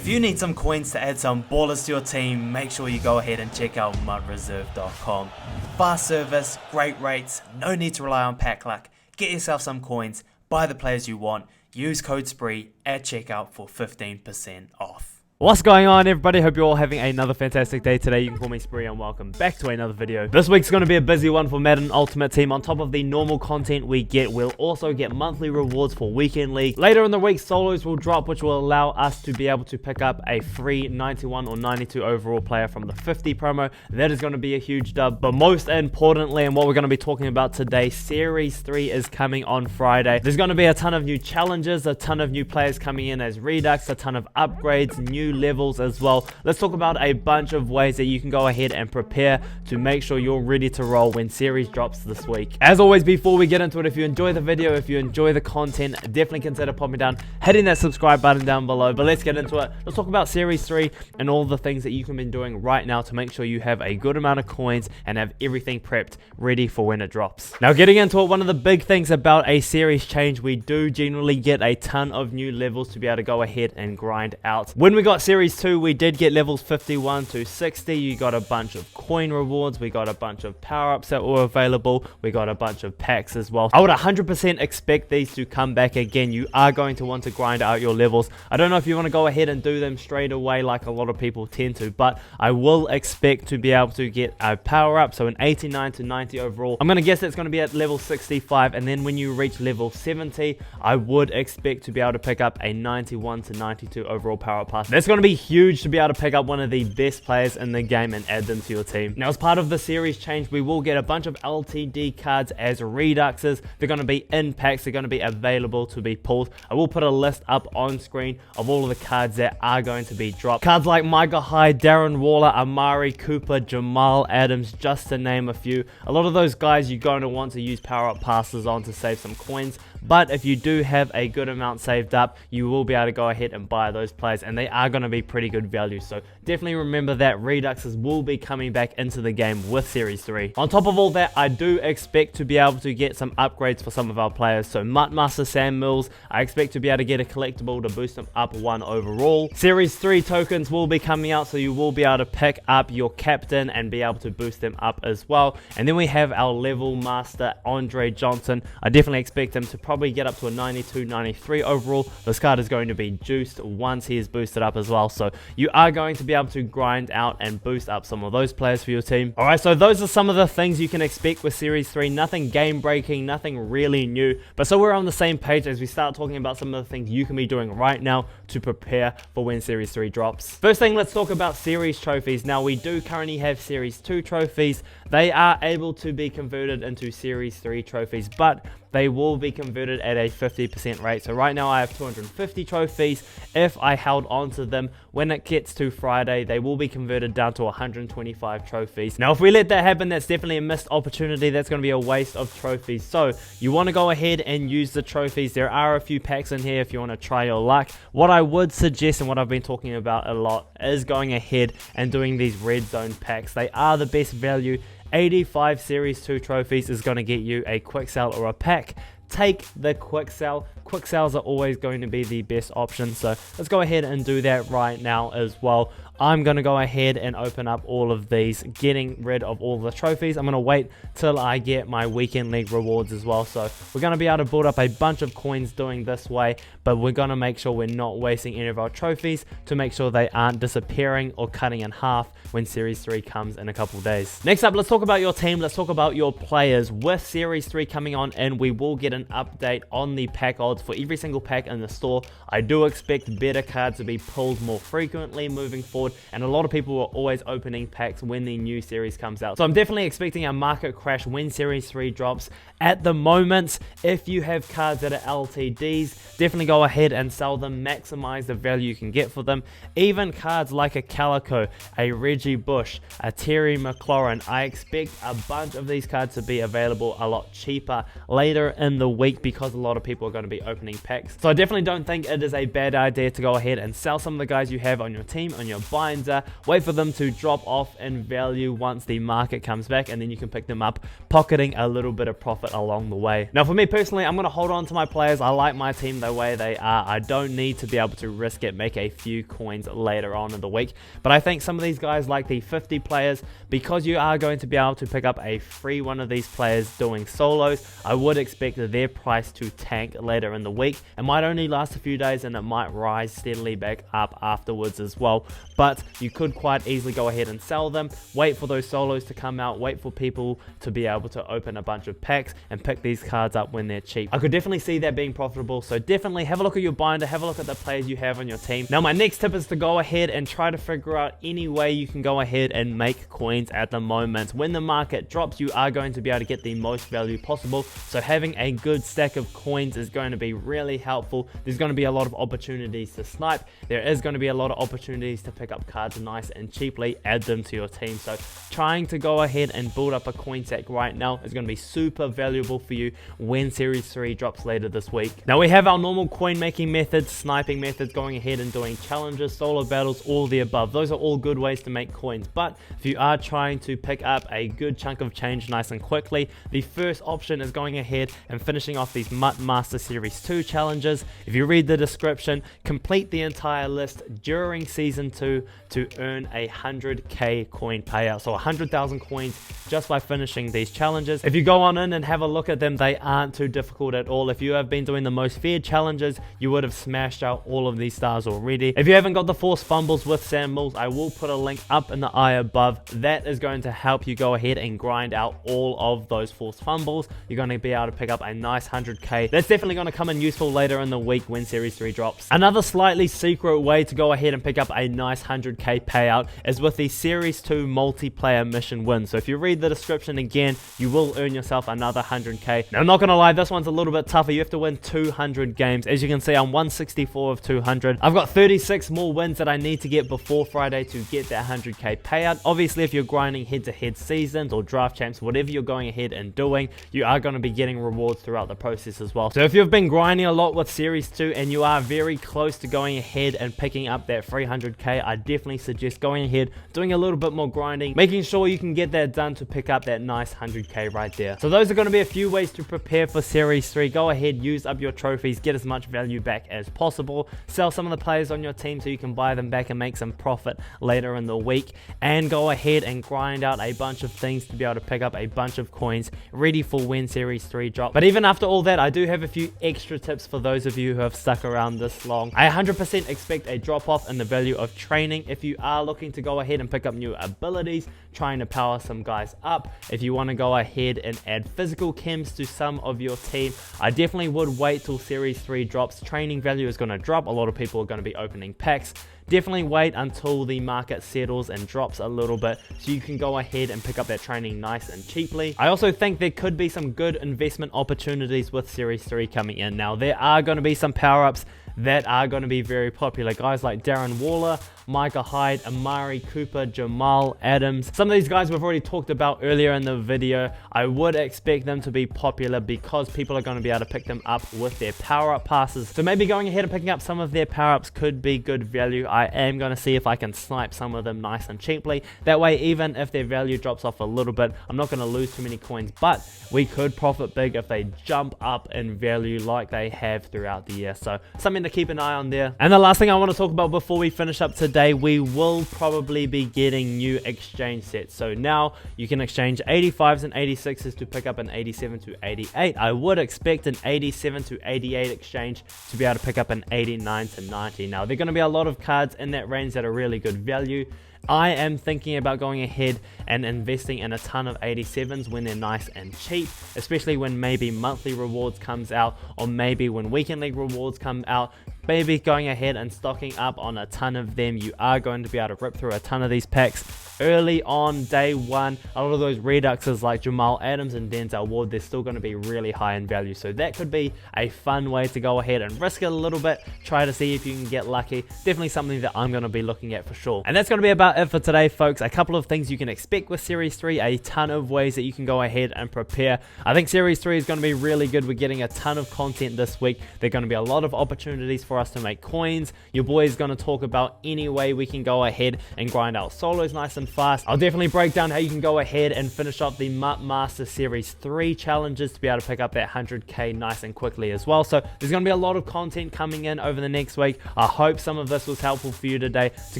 If you need some coins to add some ballers to your team, make sure you go ahead and check out mudreserve.com. Fast service, great rates, no need to rely on pack luck. Get yourself some coins, buy the players you want, use code SPREE at checkout for 15% off. What's going on, everybody? Hope you're all having another fantastic day today. You can call me Spree and welcome back to another video. This week's going to be a busy one for Madden Ultimate Team. On top of the normal content we get, we'll also get monthly rewards for Weekend League. Later in the week, solos will drop, which will allow us to be able to pick up a free 91 or 92 overall player from the 50 promo. That is going to be a huge dub. But most importantly, and what we're going to be talking about today, Series 3 is coming on Friday. There's going to be a ton of new challenges, a ton of new players coming in as Redux, a ton of upgrades, new levels as well. Let's talk about a bunch of ways that you can go ahead and prepare to make sure you're ready to roll when series drops this week. As always, before we get into it, if you enjoy the video, if you enjoy the content, definitely consider popping down, hitting that subscribe button down below. But let's get into it. Let's talk about Series 3 and all the things that you can be doing right now to make sure you have a good amount of coins and have everything prepped ready for when it drops. Now, getting into it, one of the big things about a series change, we do generally get a ton of new levels to be able to go ahead and grind out. When we got Series 2, we did get levels 51 to 60. You got a bunch of coin rewards, we got a bunch of power-ups that were available, we got a bunch of packs as well. I would 100% expect these to come back again. You are going to want to grind out your levels. I don't know if you want to go ahead and do them straight away like a lot of people tend to, but I will expect to be able to get a power-up, so an 89 to 90 overall. I'm going to guess that's going to be at level 65, and then when you reach level 70, I would expect to be able to pick up a 91 to 92 overall power-up pass. That's going to be huge to be able to pick up one of the best players in the game and add them to your team. Now, as part of the series change, we will get a bunch of LTD cards as Reduxes. They're going to be in packs. They're going to be available to be pulled. I will put a list up on screen of all of the cards that are going to be dropped. Cards like Micah Hyde, Darren Waller, Amari Cooper, Jamal Adams, just to name a few. A lot of those guys you're going to want to use power-up passes on to save some coins. But if you do have a good amount saved up, you will be able to go ahead and buy those players, and they are going to be pretty good value. So definitely remember that Reduxes will be coming back into the game with Series 3. On top of all that, I do expect to be able to get some upgrades for some of our players. So Muttmaster Sam Mills, I expect to be able to get a collectible to boost them up 1 overall. Series 3 tokens will be coming out, so you will be able to pick up your captain and be able to boost them up as well. And then we have our level master, Andre Johnson. I definitely expect him to probably get up to a 92, 93 overall. This card is going to be juiced once he is boosted up as well. So you are going to be able to grind out and boost up some of those players for your team. Alright, so those are some of the things you can expect with Series 3. Nothing game breaking, nothing really new. But so we're on the same page as we start talking about some of the things you can be doing right now to prepare for when Series 3 drops. First thing, let's talk about Series trophies. Now, we do currently have Series 2 trophies. They are able to be converted into Series 3 trophies, but they will be converted at a 50% rate. So right now I have 250 trophies. If I held on to them, when it gets to Friday, they will be converted down to 125 trophies. Now, if we let that happen, that's definitely a missed opportunity. That's going to be a waste of trophies. So you want to go ahead and use the trophies. There are a few packs in here if you want to try your luck. What I would suggest, and what I've been talking about a lot, is going ahead and doing these red zone packs. They are the best value. 85 Series 2 trophies is going to get you a quick sell or a pack. Take the quick sell. Quick sales are always going to be the best option, so let's go ahead and do that right now as well. I'm going to go ahead and open up all of these, getting rid of all the trophies. I'm going to wait till I get my Weekend League rewards as well. So we're going to be able to build up a bunch of coins doing this way, but we're going to make sure we're not wasting any of our trophies to make sure they aren't disappearing or cutting in half when Series 3 comes in a couple days. Next up, let's talk about your team. Let's talk about your players. With Series 3 coming on, and we will get an update on the pack odds for every single pack in the store. I do expect better cards to be pulled more frequently moving forward, and a lot of people are always opening packs when the new series comes out. So I'm definitely expecting a market crash when Series 3 drops. At the moment, if you have cards that are LTDs, definitely go ahead and sell them, maximize the value you can get for them. Even cards like a Calico, a Reggie Bush, a Terry McLaurin, I expect a bunch of these cards to be available a lot cheaper later in the week because a lot of people are going to be opening packs. So I definitely don't think it is a bad idea to go ahead and sell some of the guys you have on your team, on your buy binder, wait for them to drop off in value once the market comes back, and then you can pick them up, pocketing a little bit of profit along the way. Now for me personally, I'm going to hold on to my players. I like my team the way they are. I don't need to be able to risk it, make a few coins later on in the week, but I think some of these guys like the 50 players, because you are going to be able to pick up a free one of these players doing solos, I would expect their price to tank later in the week. It might only last a few days and it might rise steadily back up afterwards as well, but you could quite easily go ahead and sell them, wait for those solos to come out, wait for people to be able to open a bunch of packs and pick these cards up when they're cheap. I could definitely see that being profitable, so definitely have a look at your binder, have a look at the players you have on your team. Now my next tip is to go ahead and try to figure out any way you can go ahead and make coins at the moment. When the market drops, you are going to be able to get the most value possible, so having a good stack of coins is going to be really helpful. There's going to be a lot of opportunities to snipe, there is going to be a lot of opportunities to pick up cards nice and cheaply, add them to your team. So trying to go ahead and build up a coin stack right now is going to be super valuable for you when Series 3 drops later this week. Now we have our normal coin making methods, sniping methods, going ahead and doing challenges, solo battles, all the above. Those are all good ways to make coins, but if you are trying to pick up a good chunk of change nice and quickly, the first option is going ahead and finishing off these MUT Master Series 2 challenges. If you read the description, complete the entire list during Season 2 to earn a 100k coin payout, so 100,000 coins just by finishing these challenges. If you go on in and have a look at them, they aren't too difficult at all. If you have been doing the most feared challenges, you would have smashed out all of these stars already. If you haven't got the forced fumbles with Sam Mills, I will put a link up in the eye above. That is going to help you go ahead and grind out all of those forced fumbles. You're going to be able to pick up a nice 100k. That's definitely going to come in useful later in the week when Series 3 drops. Another slightly secret way to go ahead and pick up a nice 100k payout is with the Series 2 multiplayer mission win. So if you read the description again, you will earn yourself another 100k. Now I'm not going to lie, this one's a little bit tougher. You have to win 200 games. As you can see, I'm 164 of 200. I've got 36 more wins that I need to get before Friday to get that 100k payout. Obviously, if you're grinding head-to-head seasons or draft champs, whatever you're going ahead and doing, you are going to be getting rewards throughout the process as well. So if you've been grinding a lot with Series 2 and you are very close to going ahead and picking up that 300k, I definitely suggest going ahead, doing a little bit more grinding, making sure you can get that done to pick up that nice 100k right there. So those are going to be a few ways to prepare for Series 3. Go ahead, use up your trophies, get as much value back as possible, sell some of the players on your team so you can buy them back and make some profit later in the week, and go ahead and grind out a bunch of things to be able to pick up a bunch of coins ready for when Series 3 drop. But even after all that, I do have a few extra tips for those of you who have stuck around this long. I 100% expect a drop off in the value of training if you are looking to go ahead and pick up new abilities, trying to power some guys up. If you want to go ahead and add physical chems to some of your team, I definitely would wait till Series 3 drops. Training value is going to drop. A lot of people are going to be opening packs. Definitely wait until the market settles and drops a little bit so you can go ahead and pick up that training nice and cheaply. I also think there could be some good investment opportunities with Series 3 coming in. Now, there are going to be some power-ups that are going to be very popular. Guys like Darren Waller, Micah Hyde, Amari Cooper, Jamal Adams. Some of these guys we've already talked about earlier in the video. I would expect them to be popular because people are going to be able to pick them up with their power-up passes. So maybe going ahead and picking up some of their power-ups could be good value. I am going to see if I can snipe some of them nice and cheaply. That way, even if their value drops off a little bit, I'm not going to lose too many coins, but we could profit big if they jump up in value like they have throughout the year. So something to keep an eye on there. And the last thing I want to talk about before we finish up today, we will probably be getting new exchange sets. So now you can exchange 85s and 86s to pick up an 87 to 88. I would expect an 87 to 88 exchange to be able to pick up an 89 to 90. Now, there are going to be a lot of cards in that range that are really good value. I am thinking about going ahead and investing in a ton of 87s when they're nice and cheap, especially when maybe monthly rewards comes out, or maybe when weekend league rewards come out. Maybe going ahead and stocking up on a ton of them. You are going to be able to rip through a ton of these packs early on day one. A lot of those reduxes like Jamal Adams and Denzel Ward, they're still going to be really high in value. So that could be a fun way to go ahead and risk it a little bit. Try to see if you can get lucky. Definitely something that I'm going to be looking at for sure. And that's going to be about it for today, folks. A couple of things you can expect with Series 3, a ton of ways that you can go ahead and prepare. I think Series 3 is going to be really good. We're getting a ton of content this week. There are going to be a lot of opportunities for us to make coins. Your boy is going to talk about any way we can go ahead and grind out solos nice and fast. I'll definitely break down how you can go ahead and finish up the MUT Master Series 3 challenges to be able to pick up that 100k nice and quickly as well. So there's going to be a lot of content coming in over the next week. I hope some of this was helpful for you today to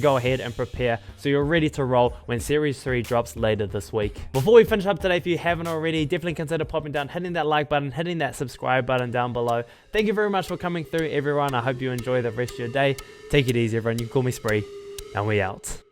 go ahead and prepare so you're ready to roll when Series 3 drops later this week. Before we finish up today, if you haven't already, definitely consider popping down, hitting that like button, hitting that subscribe button down below. Thank you very much for coming through, everyone. I hope you enjoy the rest of your day. Take it easy, everyone. You can call me Spree, and we out.